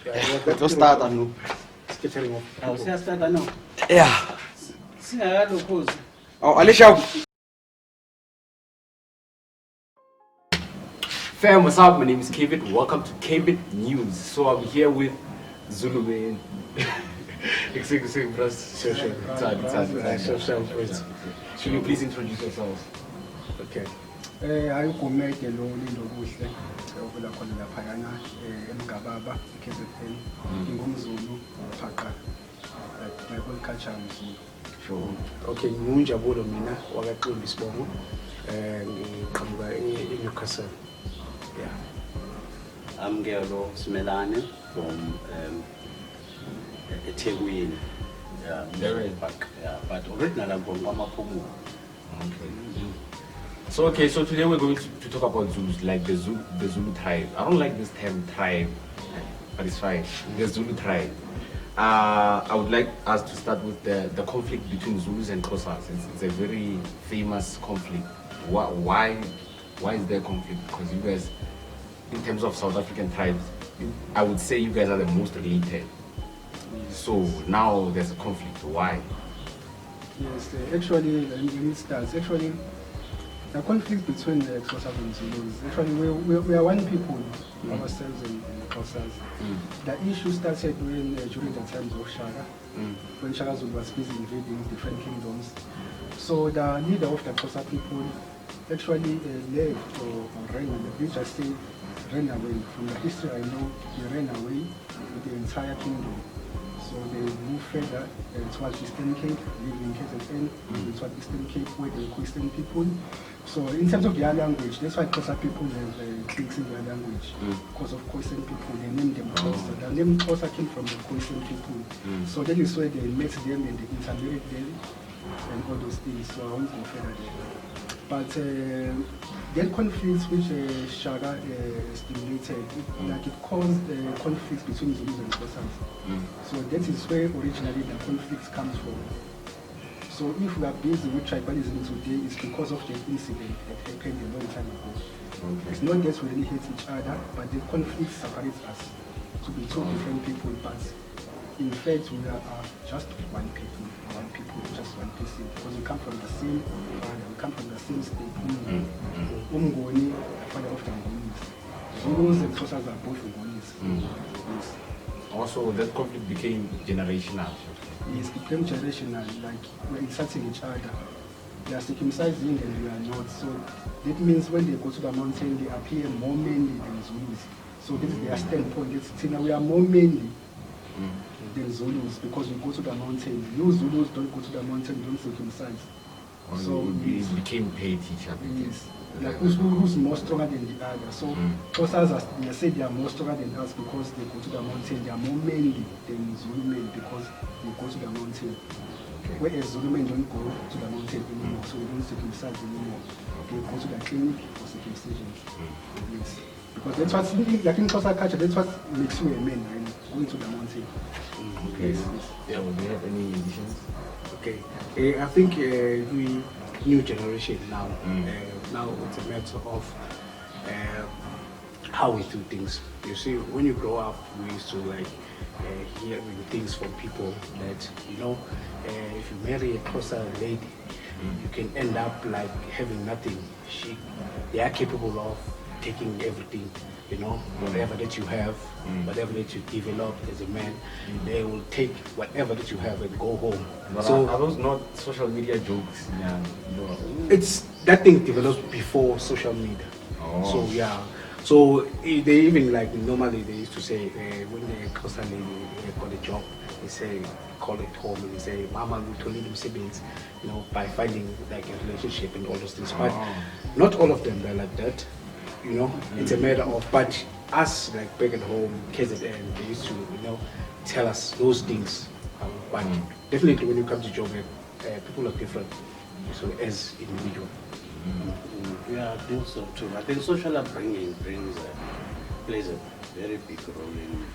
Let's start and Skittering off. I'll say start now. yeah. See, I had Oh, Alicia. Fam, what's up? My name is Kevin. Welcome to Kevin News. So I'm here with Zulu man. Should you please introduce yourselves? Okay. Ayikho umede lo lindo kuhle obula khona laphayana eMgababa KZN ngumZulu phaqa my whole culture is Sure. okay ngunjabulo mina wakaqimbi sibongo ngiqhamuka eNewcastle. Yeah. I'm Gelo Smelane from eThekwini. Yeah, Very back. Yeah, but originally I'm from Wamapumu. Okay. So today we're going to talk about Zulus, like the Zulu tribe. I don't like this term tribe, but it's fine. The Zulu tribe. I would like us to start with the conflict between Zulus and Xhosas. It's a very famous conflict. Why is there conflict? Because you guys, in terms of South African tribes, I would say you guys are the most related. So now there's a conflict. Why? Yes, actually, let me start. Actually, the conflict between the Xhosas and Zulus, actually, we are one people, ourselves and the Xhosas. The issue started during the times of Shaka, when Shaka Zulu was busy invading different kingdoms. So the leader of the Xhosa people actually left or ran away. We just say ran away. From the history I know, he ran away with the entire kingdom. So they moved further towards Eastern Cape, living in KZN, towards Eastern Cape, where they were Christian people. So in terms of their language, that's why Xhosa people have things in their language. Because of Christian people, they named them Xhosa. The name Xhosa came from the Christian people. So that is where they met them and they intermarried them and all those things. So I won't go further there. But that conflicts which Shaka stimulated, it caused conflicts between Zulus and Xhosas. So that is where originally the conflicts comes from. So if we are busy with tribalism today, it's because of the incident that happened a long time ago. It's not that we really hate each other, but the conflict separates us to be two different people. But in fact, we are just one people, just one person. Because we come from the same father, we come from the same state. Umngoni, the father of the Ngonis. Zulus and Xhosas are both Ngonis. Yes. Also, that conflict became generational. Yes, it became generational, like we're insulting each other. They are circumcising and we are not. So that means when they go to the mountain, they appear more manly than Zulus. So this is their standpoint. We are more manly than Zulus because we go to the mountain. You Zulus don't go to the mountain, you don't circumcise. So we became paid each other. Yes. Like who's more stronger than the other. So Xhosas, they say they are more stronger than us because they go to the mountain. They are more manly than Zulu men because they go to the mountain. Whereas Zulu men don't go to the mountain anymore, so they don't circumcise anymore. They go to the clinic for circumcision. Yes. Because that's what's like in Xhosa culture, that's what makes you a man, right? Going to the mountain. Okay. Yeah, do you have any additions? Okay. I think we new generation now. Now it's a matter of how we do things. You see, when you grow up, we used to like hear things from people that if you marry a Xhosa lady, you can end up like having nothing. They are capable of taking everything. Whatever that you have, whatever that you develop as a man, they will take whatever that you have and go home. But so are those not social media jokes? Yeah, it's that thing developed before social media. So yeah, so they even like normally they used to say when they Xhosa lady got a job, they say call it home and they say Mama will tell them siblings, by finding like a relationship and all those things. But not all of them are like that. It's a matter of, but us like back at home, KZN, they used to, tell us those things. But definitely when you come to Joburg, people are different. So as individual. Yeah, I think so too. I think social upbringing plays a very big role in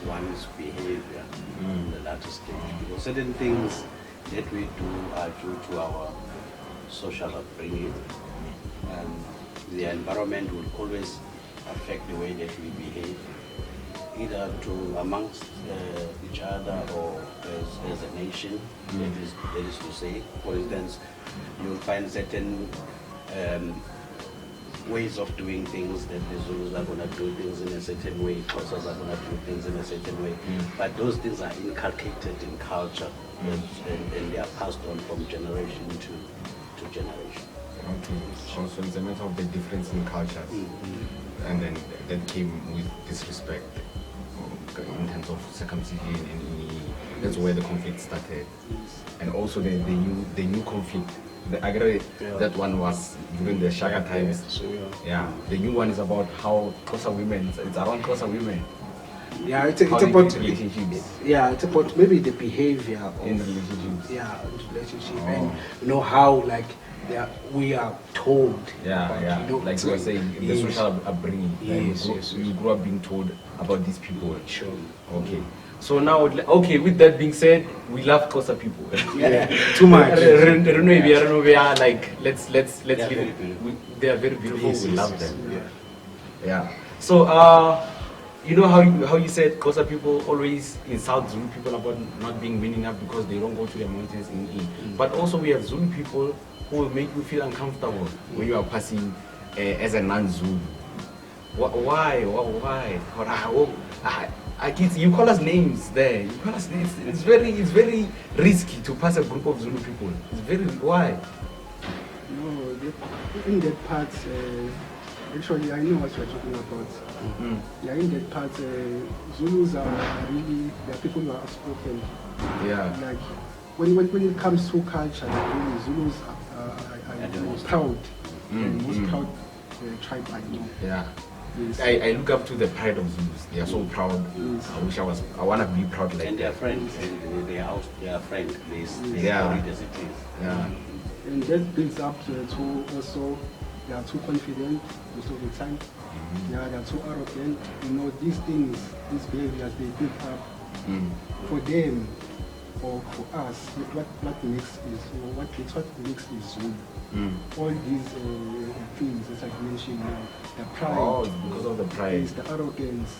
one's behavior in the latter stage. Because certain things that we do are due to our social upbringing, and the environment will always affect the way that we behave. either to amongst each other or as a nation. That is to say, for instance, you'll find certain ways of doing things that the Zulus are going to do things in a certain way, Xhosas are going to do things in a certain way. But those things are inculcated in culture and they are passed on from generation to generation. Okay. So it's a matter of the difference in cultures, and then that came with disrespect in terms of circumcision, and that's where the conflict started. And also the new conflict. I agree that one was during the Shaka times. Yeah. The new one is about how Xhosa women. It's around Xhosa women. Yeah, it's How about they treat relationships. Yeah, it's about maybe the behavior of In relationships. Yeah, relationship, and you know how like we are told. Yeah, about, yeah. you know, Like you were saying, the yes. social upbringing. Yes, Like yes, you grew up being told about these people. Sure. Okay. So now, okay. With that being said, we love Xhosa people. Yeah, too much. Like let's They are leave very it. beautiful. They are very beautiful. Yes, We yes, love yes. them. Yeah. Yeah. So you know how you said Xhosa people always insult Zulu people about not being mean enough because they don't go to the mountains in. But also we have Zulu people who will make you feel uncomfortable when you are passing as a non-Zulu. Why? You call us names there. You call us names. It's very risky to pass a group of Zulu people. It's very why? No, in that part, actually, I know what you're talking about. Yeah, in that part, Zulus are really, they're people who are outspoken. Yeah. Like, when it comes to culture, really, Zulus are the the most proud. The most proud tribe I know. Yeah. Yes. I look up to the pride of Zulus. They are so proud. Yes. I want to be proud like And they are that. friends, and they are friends. They Yeah. are as it is. Yeah. And that builds up to also, they are too confident most of the time. Yeah, they are too arrogant. You know, these things, these behaviors, they build up for them or for us. What makes is Zulu. All these things that I mentioned now, the pride, Oh, because of the pride. yes, the arrogance,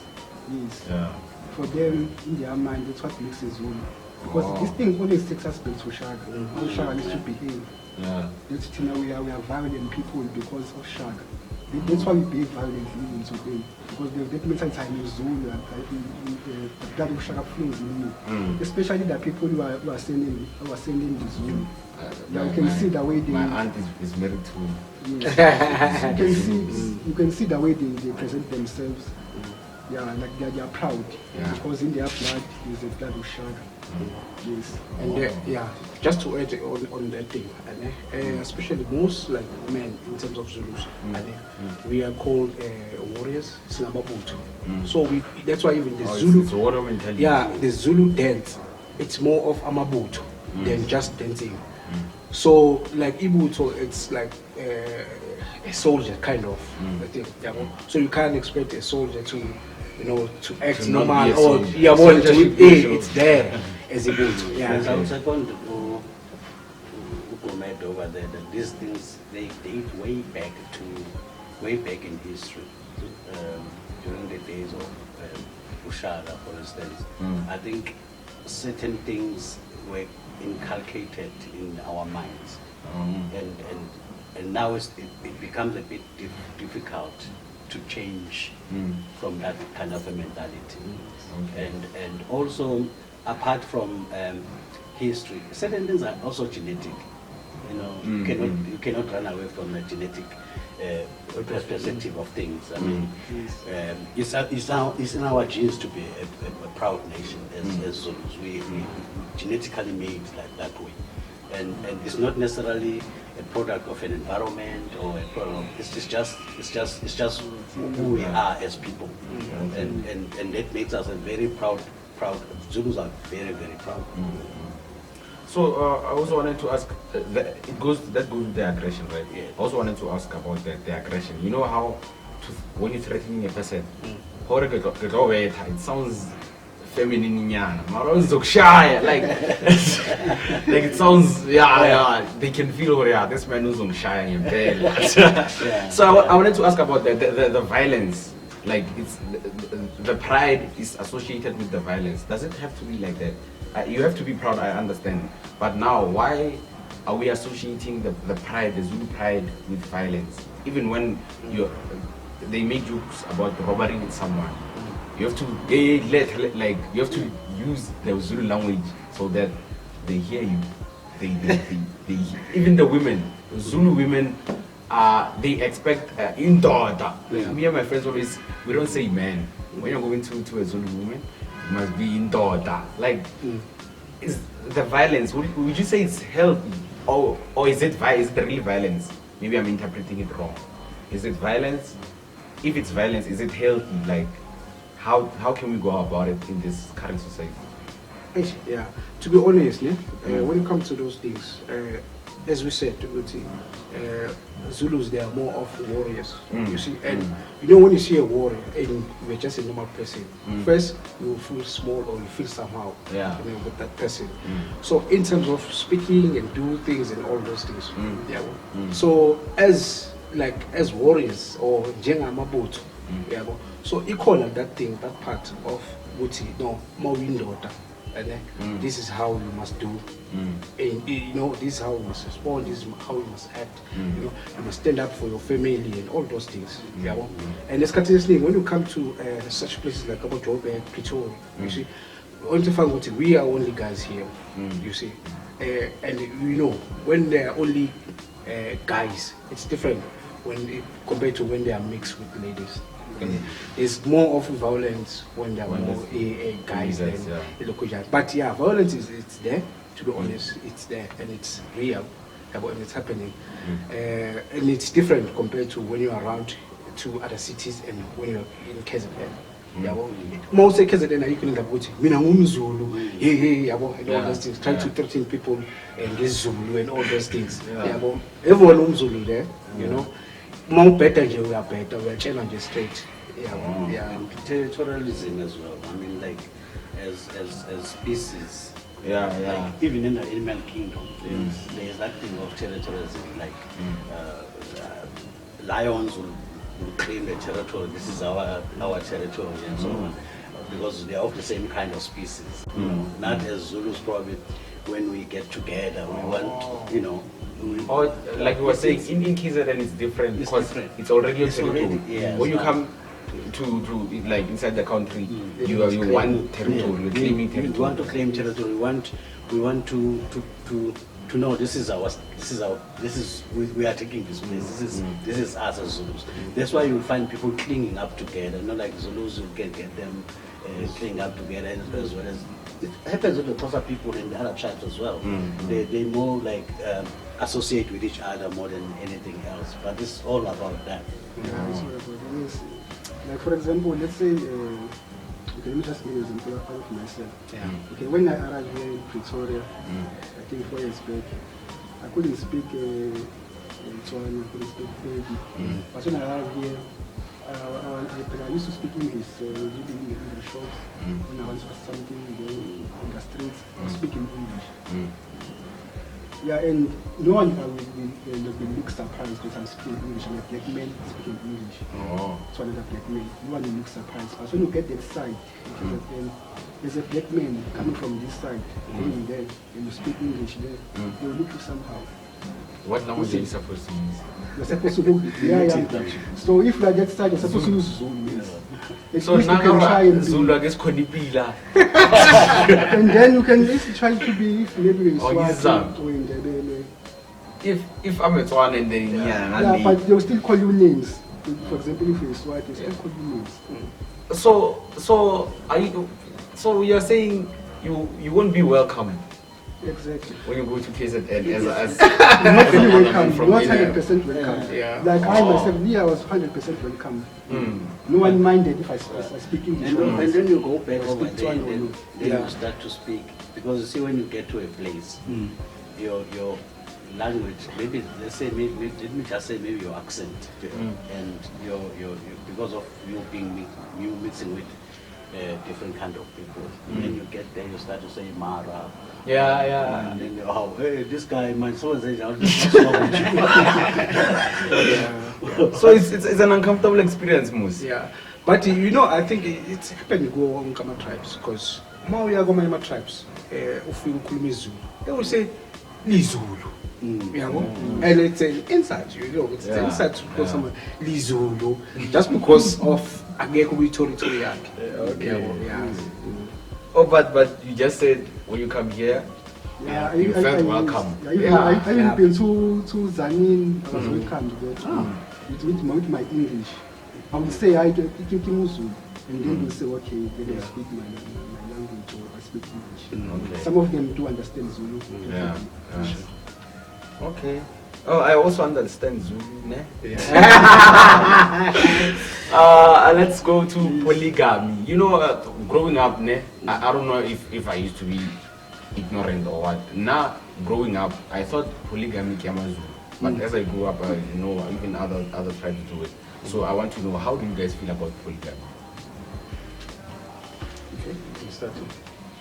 yes. Yeah. For them, in their mind, that's what makes us Zulu. Because Oh. this thing always takes us back to Shaka. How Shaka needs to behave. Yeah. That's we are violent people because of Shaka. That's why we behave violently even today. Because that mental time is Zulu and the blood of Shaka flows in me. Especially the people who are sending the Zulu. Yeah, you can see the way they. My aunt is married to. Yes. You can see the way they present themselves. Yeah, like they are proud. Yeah. Because in their blood is the blood of Shaka. Yes. And yeah, just to add on that thing, especially most like men in terms of Zulus, we are called warriors, Sinababutu. So that's why even the Zulu, It's a warrior mentality. yeah, the Zulu dance, it's more of Amabutu than just dancing. So like Ibuto, it's like a soldier kind of thing. Yeah, so you can't expect a soldier to, you know, to act To not normal be a or soldier. yeah, well, Soldier should be shown. it's there as Ibuto. And Yeah. I'm second to comment over there that these things they date way back in history. During the days of Ushara, for instance, I think certain things were inculcated in our minds, and now it becomes a bit difficult to change from that kind of a mentality. And also, apart from history, certain things are also genetic. You know, you cannot run away from the genetic perspective of things. I mean, it's in our genes to be a proud nation as Zulus. We genetically made like that way, and it's not necessarily a product of an environment or a product. It's just who we are as people, and that makes us a very proud. Zulus are very, very proud. So I also wanted to ask, that goes with the aggression, right? Yeah. I also wanted to ask about the aggression. You know how when you're threatening a person, it sounds feminine, like like it sounds, they can feel, this man is shy. So I wanted to ask about the violence like it's the pride is associated with the violence. Does it have to be like that? You have to be proud, I understand. But now, why are we associating the pride, the Zulu pride, with violence? Even when they make jokes about robbery with someone, you have to like you have to use the Zulu language so that they hear you. They even the women, Zulu women, they expect indoda. Me and my friends always, we don't say man. When you're going to a Zulu woman, you must be indoda. Like, is the violence? Would you say it's healthy, or is it the real violence? Maybe I'm interpreting it wrong. Is it violence? If it's violence, is it healthy? Like, how can we go about it in this current society? Yeah, to be honest, when it comes to those things, as we said, Zulus, they are more of warriors, you see. And you know, when you see a warrior and you're just a normal person, first you will feel small or you feel somehow, with that person. So in terms of speaking and do things and all those things, so as warriors or Jengamabutu, so equal that thing, that part of Buti, no more window. And then this is how you must do, and you know, this is how you must respond, this is how you must act, you know, you must stand up for your family and all those things. And it's continuously when you come to such places like Joburg, Pretoria, you see, only find we are only guys here, you see, and you know, when they are only guys, it's different compared to when they are mixed with ladies. It's more of violence when there are more guys than local guys. But yeah, violence it's there, to be honest, it's there and it's real and it's happening. And it's different compared to when you're around to other cities and when you're in KZN. Most KZN you can end up with Zulu, and all those things, trying to 13 people and this Zulu and all those things. Everyone Zulu there, you know. More better, we are better. We are challenging straight. And territorialism as well. I mean, like as species. Like, even in the animal kingdom, there's that thing of territorialism. Like lions will claim the territory. This is our territory and so on, because they are of the same kind of species. You know, not as Zulus probably. When we get together, we want, you know. Or like we were saying, in KZN it's different because it's already a territory. When you come to like inside the country, you want territory. You're claiming territory. We want to claim territory. We want to know this is we are taking this place. This is us as Zulus. That's why you will find people clinging up together. Not like Zulus, you can get them clinging up together as well as. It happens with the Xhosa people and the other tribes as well. They more like associate with each other more than anything else. But it's all about that. Like for example, let's say, let me just give you an example of myself. Okay, when I arrived here in Pretoria, I think 4 years back, I couldn't speak Tswana, I couldn't speak Pedi. But when I arrived here, I used to speak English, so in the shops, when I was something in the streets, I was speaking English. Yeah, and no one will be look surprised because I'm speaking English. I'm a black man speaking English. So another black man. No one will look surprised. But when you get that side, there's a black man coming from this side, going there, and you speak English there, they will look you somehow. What language are you supposed to use? You're supposed to look, So if you are that side, you're supposed to use Zulu. So now you can try and Zulu, I guess, Konipila. And then you can try to be maybe in Swati or in the If I'm a Tswana and then yeah, but they'll still call you names. For example, if you're Swati, they'll still call you names. So you're saying you won't be welcome. Exactly. When you go to KZN as not really welcome, not 100% welcome. Yeah. Like I myself, I was 100% welcome. No one minded if I speak English. And then you go back over there and then you start to speak. Because you see, when you get to a place, your language, maybe let's say let me just say maybe your accent and your because of you mixing with different kind of people. When you get there, you start to say Mara. And then hey, this guy, someone says, I'll just wrong with you. So it's an uncomfortable experience, Moose. Yeah, But you know, I think it's happened to go on Kama tribes because now we are going to tribes. If we call Zulu, they will say Zulu. And it's an insult, you know, it's an insult to call someone Zulu just because of Agekubi territory. Oh, but you just said when you come here, you felt welcome. I even been to Zanin, I was welcomed with my English. I would say I speak Zulu, and they will say, okay, they don't speak my language or I speak English. Okay. Some of them do understand Zulu. Okay. Oh, I also understand Zulu, ne? Let's go to polygamy. You know, growing up, ne? I don't know if I used to be ignorant or what. Now, growing up, I thought polygamy came as Zulu. But as I grew up, I know even other tribes do it. So I want to know, how do you guys feel about polygamy? Okay, you start.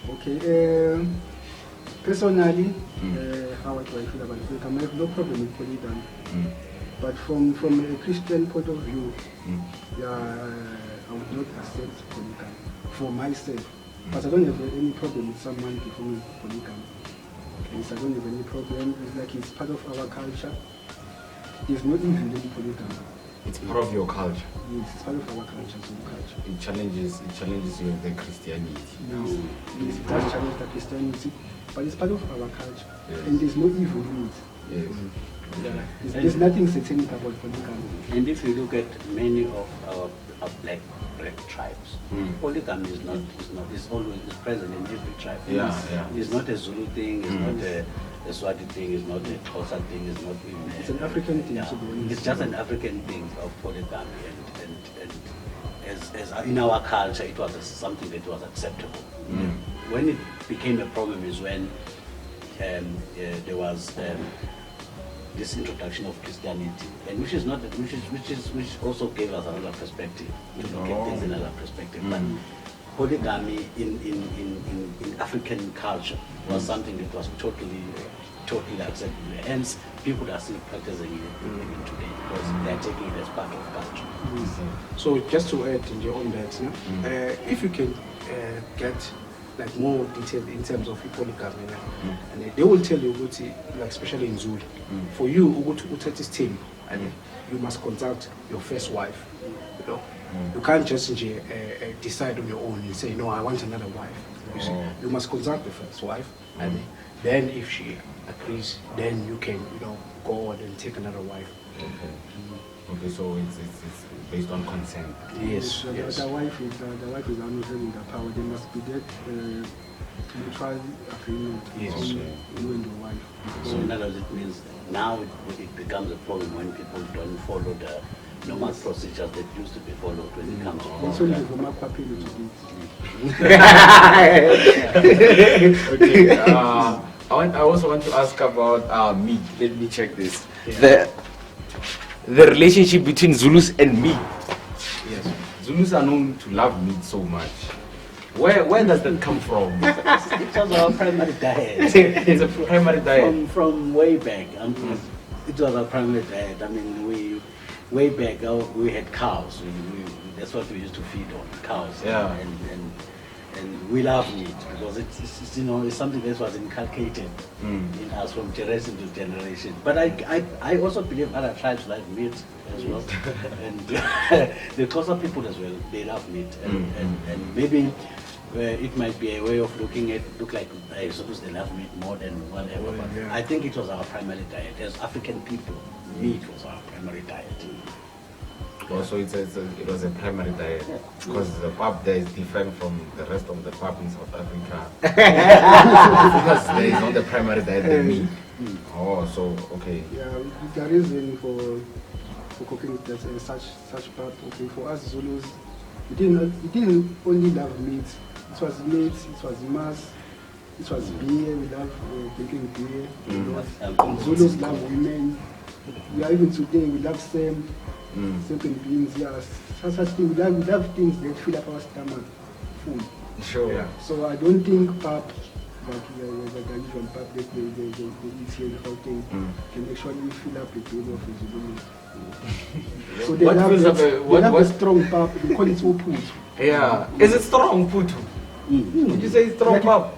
Okay, personally, how do I feel about polygamy? I have no problem with polygamy. But from a Christian point of view, I would not accept polygamy for myself. But I don't have any problem with someone performing polygamy. Yes, I don't have any problem. It's like it's part of our culture. There's no evil in polygamy. It's part of your culture. Yes, it's part of our culture, Zulu culture. It challenges you with the Christianity. Yes, it does challenge the Christianity, but it's part of our culture. Yes. And there's no evil in it. Yes. There's nothing satanic about polygamy. And if you look at many of our black tribes, polygamy is always present in every tribe. It's not a Zulu thing, it's not a Swati thing, it's not a Xhosa thing, it's not even It's an African thing, to be honest. It's just an African thing of polygamy, and as in our culture, it was something that was acceptable. When it became a problem is when there was this introduction of Christianity, and which also gave us another perspective. We look at things in another perspective. But polygamy in African culture was something that was totally accepted. Hence, people are still practicing it even today because they are taking it as part of culture. So just to add on that, if you can get like more detail in terms of polygamy, and they will tell you, like especially in Zulu, for you, this team, and you must consult your first wife. You know, you can't just decide on your own and say, no, I want another wife. You see, you must consult the first wife, and then if she agrees, then you can, go on and take another wife. Okay, so it's based on consent. Yes. The wife is not having the power. There must be that mutual agreement between you and your wife. So in other words, it means now it becomes a problem when people don't follow the normal procedures that used to be followed when it comes to also the Roma papilo to Okay. I also want to ask about meat. Let me check this. The relationship between Zulus and meat. Yes. Zulus are known to love meat so much. Where does that come from? It was our primary diet. It's a primary diet. From way back. It was our primary diet. I mean, way back we had cows. That's what we used to feed on, cows. Yeah. And we love meat because it's something that was inculcated in us from generation to generation. But I also believe other tribes like meat as well, and the Xhosa people as well, they love meat, and maybe it might be a way of look like I suppose they love meat more than whatever. But I think it was our primary diet as African people. Meat was our primary diet. Also, it was a primary diet because the pap there is different from the rest of the pap in South Africa. Because there is not the primary diet than meat. Oh, so okay. Yeah, the reason for cooking that such pap. Okay, for us Zulus, we didn't only love meat. It was meat. It was mass. It was beer. We love drinking beer. Zulus love women. We are even today we love certain beings, such things. We love things that fill up our stomach, food. Sure. Yeah. So I don't think pap like the Galician public, the EC and Gauteng, can actually fill up a bin of a Zulu. So they What have, fills up they a- what- have what- a strong pub, they call it Oput. Yeah. Is it strong, Putu? Did you say strong Like it- pub?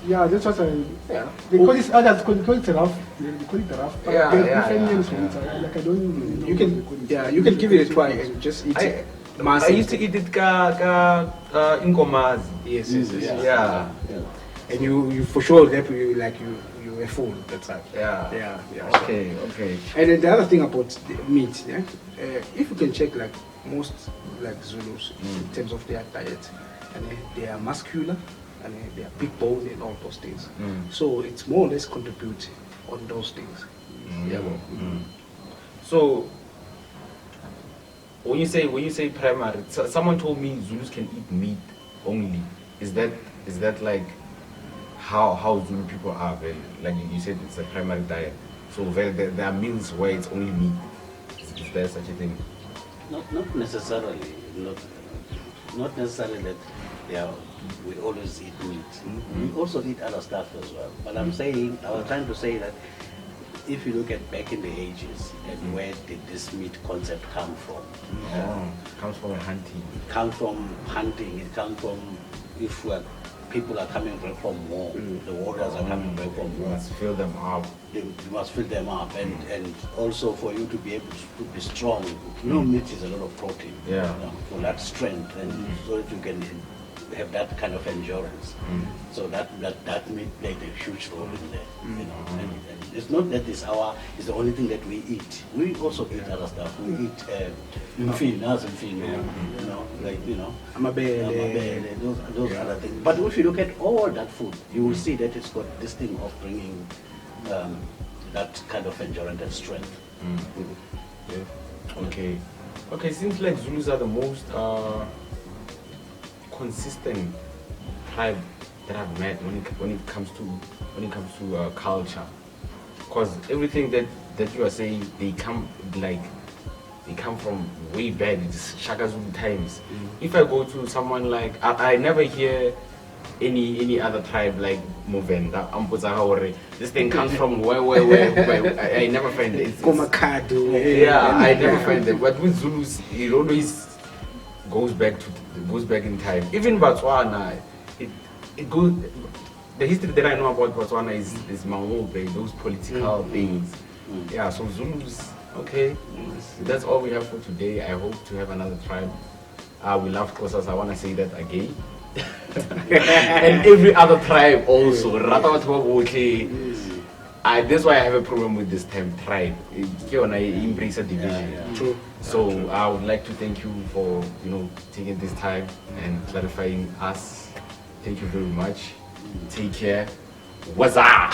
Yeah, that's what I. Yeah. They call it others call it rough. They call it rough. But Yeah, there are yeah, different yeah, names for yeah. it. Like I don't know. You what they call can, it. yeah, you can give it a try and just eat I it. used to eat it in Komazi. Yes, yes, yes. Yeah. And you for sure that you were full that time. Yeah. Yeah. Okay, okay. And then the other thing about the meat, yeah, if you can check like most like Zulus in terms of their diet, and they are muscular, and they are big bone and all those things. So it's more or less contribute on those things. Yeah. Well, So when you say primary, someone told me Zulus can eat meat only. Is that like how Zulu people are? Very, like you said, it's a primary diet. So there are meals where it's only meat. Is there such a thing? Not necessarily. Not necessarily that we always eat meat. We also eat other stuff as well. But I was trying to say that if you look at back in the ages and where did this meat concept come from? Comes from hunting. It comes from hunting. It comes from people are coming back from war. The warriors are coming back from You war. must fill them up. You must fill them up, and also for you to be able to be strong. Meat is a lot of protein. Yeah. For that strength, and so that you can have that kind of endurance. So that meat played a huge role in there. And it's not that it's the only thing that we eat. We also eat other stuff. We eat amabele. those other things. But if you look at all that food, you will see that it's got this thing of bringing that kind of endurance and strength. Yeah. Okay. Seems like Zulus are the most consistent tribe that I've met when it comes to culture. Because everything that you are saying, they come from way back. It's Shaka Zulu times. If I go to someone like I never hear any other tribe like Movenda, Ampuzahore. This thing comes from where I never find it. Yeah, I never find it. But with Zulus, it always goes back in time. Even Botswana, it goes. The history that I know about Botswana is Maobe, those political things. Yeah, so Zulus, okay. That's all we have for today. I hope to have another tribe. We love Kosas, I want to say that again. And every other tribe also. That's why I have a problem with this term tribe. It embrace a division. True. So I would like to thank you for taking this time and clarifying us. Thank you very much. Take care. What's up?